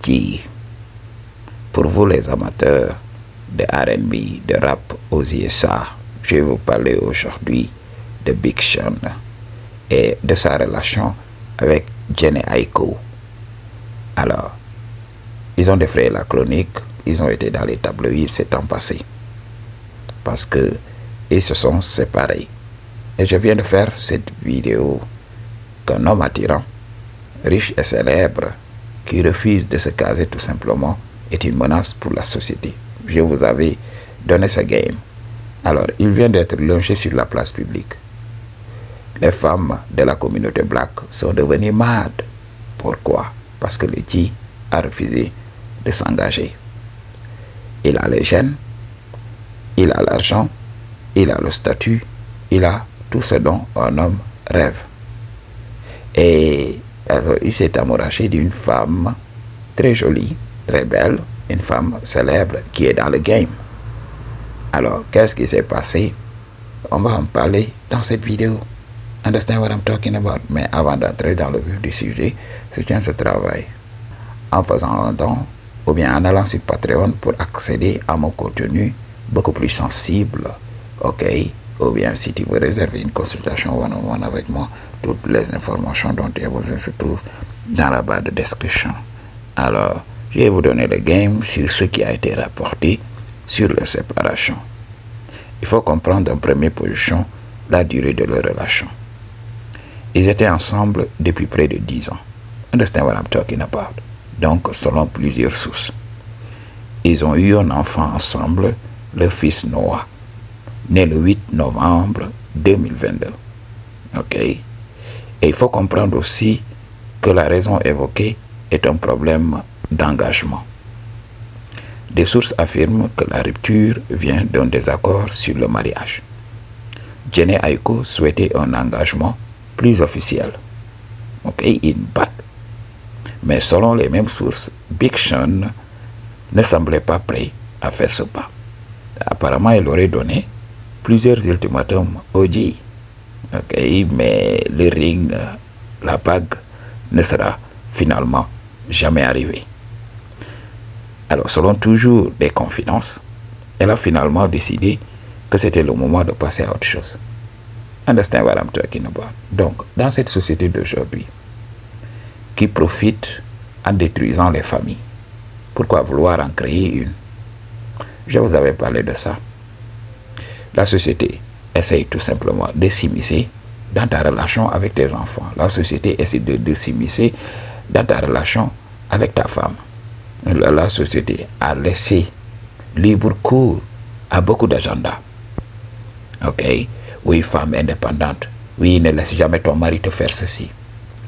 Qui, pour vous les amateurs de R&B, de rap aux USA, je vais vous parler aujourd'hui de Big Sean et de sa relation avec Jhené Aiko. Alors, ils ont défrayé la chronique, ils ont été dans les tabloïds ces temps passés parce que ils se sont séparés. Et je viens de faire cette vidéo qu'un homme attirant, riche et célèbre, qui refuse de se caser tout simplement, est une menace pour la société. Je vous avais donné ce game. Alors, il vient d'être lynché sur la place publique. Les femmes de la communauté black sont devenues malades. Pourquoi? Parce que le G a refusé de s'engager. Il a les gènes, il a l'argent, il a le statut, il a tout ce dont un homme rêve. Et alors, il s'est amouraché d'une femme très jolie, très belle, une femme célèbre qui est dans le game. Alors, qu'est-ce qui s'est passé? On va en parler dans cette vidéo. Understand what I'm talking about? Mais avant d'entrer dans le vif du sujet, soutiens ce travail en faisant un don ou bien en allant sur Patreon pour accéder à mon contenu beaucoup plus sensible. Ok? Ou bien si tu veux réserver une consultation one-on-one avec moi, toutes les informations dont tu as besoin se trouvent dans la barre de description. Alors, je vais vous donner le game sur ce qui a été rapporté sur leur séparation. Il faut comprendre en première position la durée de leur relation. Ils étaient ensemble depuis près de 10 ans. Understand what I'm talking about? Donc, selon plusieurs sources. Ils ont eu un enfant ensemble, leur fils Noah, né le 8 novembre 2022. Ok? Et il faut comprendre aussi que la raison évoquée est un problème d'engagement. Des sources affirment que la rupture vient d'un désaccord sur le mariage. Jhené Aiko souhaitait un engagement plus officiel. Ok? Une bague. Mais selon les mêmes sources, Big Sean ne semblait pas prêt à faire ce pas. Apparemment, il aurait donné plusieurs ultimatums au G. Ok, mais le ring, la bague, ne sera finalement jamais arrivé. Alors, selon toujours des confidences, elle a finalement décidé que c'était le moment de passer à autre chose. Understand what I'm talking about? Donc, dans cette société d'aujourd'hui, qui profite en détruisant les familles, pourquoi vouloir en créer une? Je vous avais parlé de ça. La société essaye tout simplement de s'immiscer dans ta relation avec tes enfants. La société essaie de s'immiscer dans ta relation avec ta femme. La société a laissé libre cours à beaucoup d'agendas. Ok? Oui, femme indépendante. Oui, ne laisse jamais ton mari te faire ceci.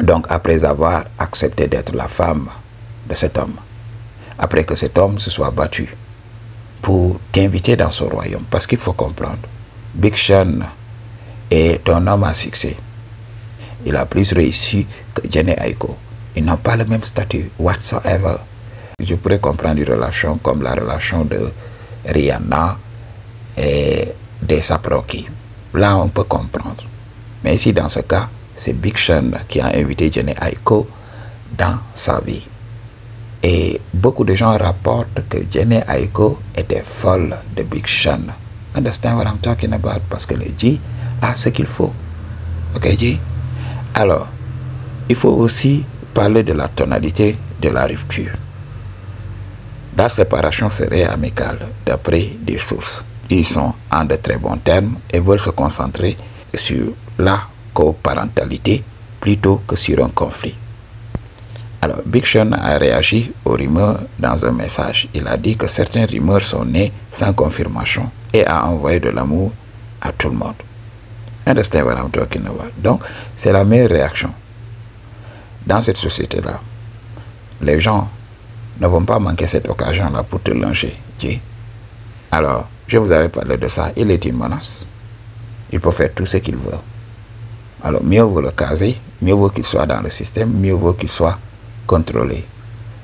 Donc, après avoir accepté d'être la femme de cet homme, après que cet homme se soit battu pour t'inviter dans son royaume, parce qu'il faut comprendre, Big Sean est un homme à succès. Il a plus réussi que Jhené Aiko. Ils n'ont pas le même statut whatsoever. Je pourrais comprendre une relation comme la relation de Rihanna et d'A$AP Rocky. Là, on peut comprendre. Mais ici, dans ce cas, c'est Big Sean qui a invité Jhené Aiko dans sa vie. Et beaucoup de gens rapportent que Jhené Aiko était folle de Big Sean. Understand what I'm talking about? Parce que le G a ce qu'il faut. Ok, G? Alors, il faut aussi parler de la tonalité de la rupture. La séparation serait amicale, d'après des sources. Ils sont en de très bons termes et veulent se concentrer sur la coparentalité plutôt que sur un conflit. Alors, Big Sean a réagi aux rumeurs dans un message. Il a dit que certaines rumeurs sont nées sans confirmation et a envoyé de l'amour à tout le monde. Understand what I'm talking about? Donc, c'est la meilleure réaction. Dans cette société-là, les gens ne vont pas manquer cette occasion-là pour te lyncher. Alors, je vous avais parlé de ça. Il est une menace. Il peut faire tout ce qu'il veut. Alors, mieux vaut le caser, mieux vaut qu'il soit dans le système, mieux vaut qu'il soit contrôlé.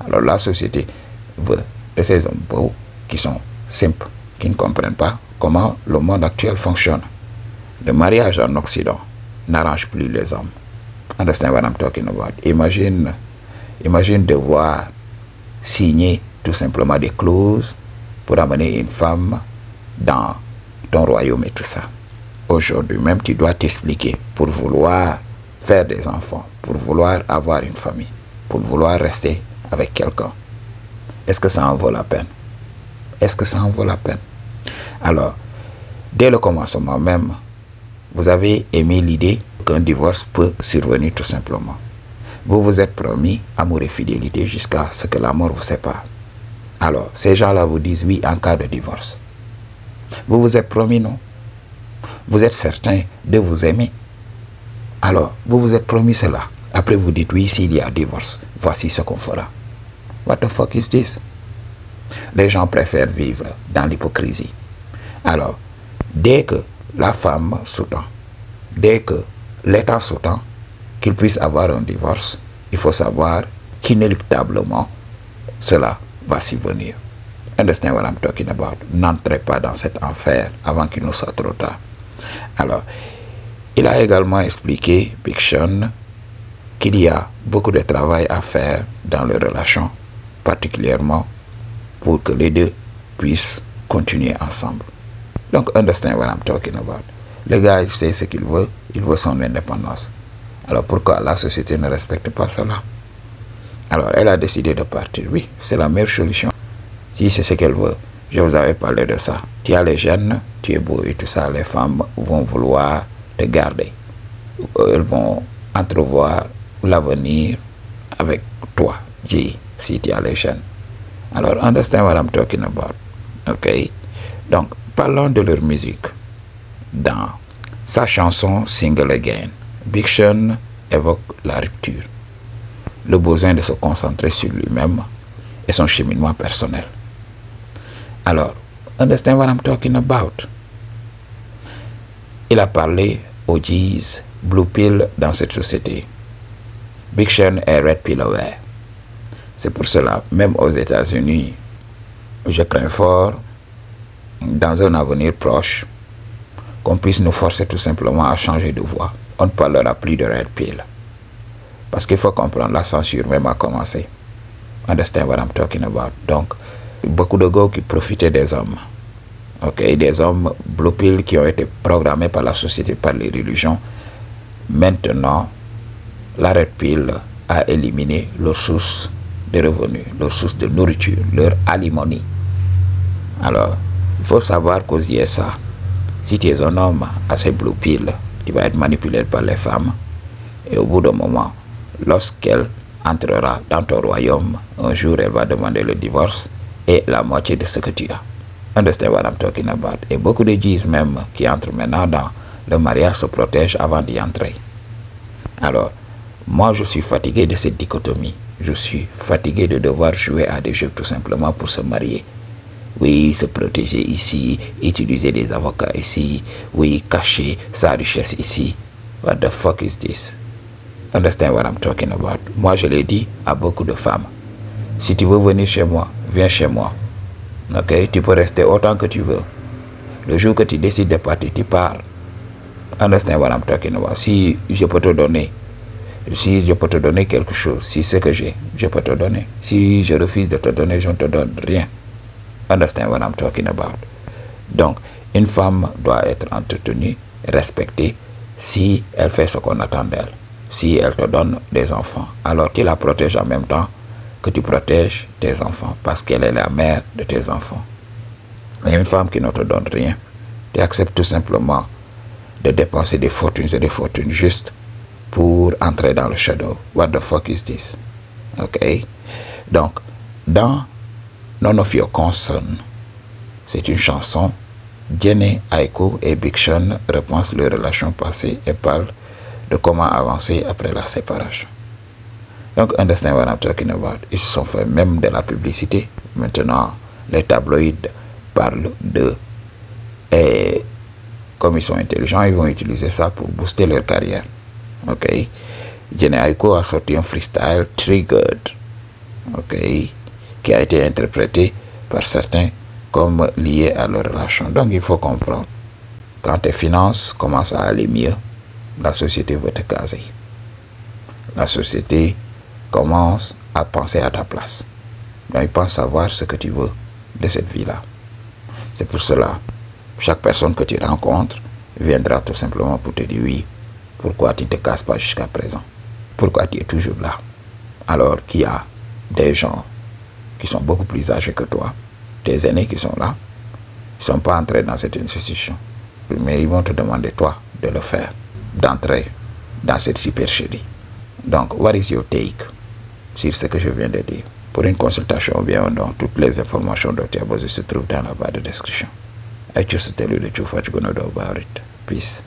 Alors, la société veut de ces hommes beaux qui sont simples, qui ne comprennent pas comment le monde actuel fonctionne. Le mariage en Occident n'arrange plus les hommes. Understand what I'm talking about? Imagine devoir signer tout simplement des clauses pour amener une femme dans ton royaume et tout ça. Aujourd'hui même, tu dois t'expliquer pour vouloir faire des enfants, pour vouloir avoir une famille, pour vouloir rester avec quelqu'un. Est-ce que ça en vaut la peine? Est-ce que ça en vaut la peine? Alors, dès le commencement même, vous avez émis l'idée qu'un divorce peut survenir tout simplement. Vous vous êtes promis amour et fidélité jusqu'à ce que la mort vous sépare. Alors, ces gens-là vous disent oui en cas de divorce. Vous vous êtes promis non? Vous êtes certain de vous aimer. Alors, vous vous êtes promis cela. Après, vous dites oui, s'il y a divorce, voici ce qu'on fera. What the fuck is this? Les gens préfèrent vivre dans l'hypocrisie. Alors, dès que la femme sous-tend, dès que l'État sous-tend qu'il puisse avoir un divorce, il faut savoir qu'inéluctablement, cela va survenir. Understand what I'm talking about? N'entrez pas dans cet enfer avant qu'il ne soit trop tard. Alors, il a également expliqué, Big Sean, qu'il y a beaucoup de travail à faire dans les relations, particulièrement pour que les deux puissent continuer ensemble. Donc, understand what I'm talking about. Le gars, il sait ce qu'il veut son indépendance. Alors, pourquoi la société ne respecte pas cela? Alors, elle a décidé de partir. Oui, c'est la meilleure solution. Si c'est ce qu'elle veut, je vous avais parlé de ça. Tu as les jeunes, tu es beau et tout ça, les femmes vont vouloir te garder. Elles vont entrevoir l'avenir avec toi, G, si tu as les jeunes. Alors, understand what I'm talking about. Ok? Donc, parlons de leur musique. Dans sa chanson Single Again, Big Sean évoque la rupture, le besoin de se concentrer sur lui-même et son cheminement personnel. Alors, understand what I'm talking about. Il a parlé aux G's Blue Pill dans cette société. Big Sean est Red Pill aware. C'est pour cela, même aux États-Unis, je crains fort, dans un avenir proche, qu'on puisse nous forcer tout simplement à changer de voix. On ne parlera plus de Red Pill. Parce qu'il faut comprendre, la censure même a commencé. Understand what I'm talking about? Donc, beaucoup de gars qui profitaient des hommes. Ok, des hommes Blue Pill qui ont été programmés par la société, par les religions. Maintenant, la Red Pill a éliminé leur source de revenus, leur source de nourriture, leur alimony. Alors, il faut savoir qu'aux USA, si tu es un homme assez Blue Pill, tu vas être manipulé par les femmes. Et au bout d'un moment, lorsqu'elle entrera dans ton royaume, un jour elle va demander le divorce et la moitié de ce que tu as. Understand what I'm talking about? Et beaucoup de G's même qui entrent maintenant dans le mariage se protègent avant d'y entrer. Alors, moi je suis fatigué de cette dichotomie. Je suis fatigué de devoir jouer à des jeux tout simplement pour se marier. Oui, se protéger ici, utiliser des avocats ici, oui, cacher sa richesse ici. What the fuck is this? Understand what I'm talking about? Moi, je l'ai dit à beaucoup de femmes. Si tu veux venir chez moi, viens chez moi. Ok? Tu peux rester autant que tu veux. Le jour que tu décides de partir, tu pars. Understand what I'm talking about? Si je peux te donner quelque chose, si c'est que j'ai, je peux te donner. Si je refuse de te donner, je ne te donne rien. Understand what I'm talking about? Donc, une femme doit être entretenue, respectée, si elle fait ce qu'on attend d'elle. Si elle te donne des enfants, alors tu la protèges en même temps que tu protèges tes enfants, parce qu'elle est la mère de tes enfants. Mais une femme qui ne te donne rien, tu acceptes tout simplement de dépenser des fortunes et des fortunes juste pour entrer dans le shadow. What the fuck is this? Ok? Donc, dans None of Your Concern, c'est une chanson. Jhené Aiko et Big Sean repensent leurs relations passées et parlent de comment avancer après la séparation. Donc, understand what I'm talking about? Ils se sont fait même de la publicité. Maintenant, les tabloïds parlent de... Et comme ils sont intelligents, ils vont utiliser ça pour booster leur carrière. Ok? Jhené Aiko a sorti un freestyle, Triggered. Ok? Qui a été interprété par certains comme lié à leur relation. Donc, il faut comprendre. Quand tes finances commencent à aller mieux, la société veut te caser. La société commence à penser à ta place. Donc ils pensent savoir ce que tu veux de cette vie-là. C'est pour cela, chaque personne que tu rencontres viendra tout simplement pour te dire oui, pourquoi tu ne te casses pas jusqu'à présent? Pourquoi tu es toujours là? Alors qu'il y a des gens qui sont beaucoup plus âgés que toi, des aînés qui sont là, ils ne sont pas entrés dans cette institution. Mais ils vont te demander, toi, de le faire, d'entrer dans cette supercherie. Donc, what is your take sur ce que je viens de dire? Pour une consultation ou bien donc toutes les informations dont tu as besoin se trouvent dans la barre de description. I choose to tell you the truth, what you're gonna do about it. Peace.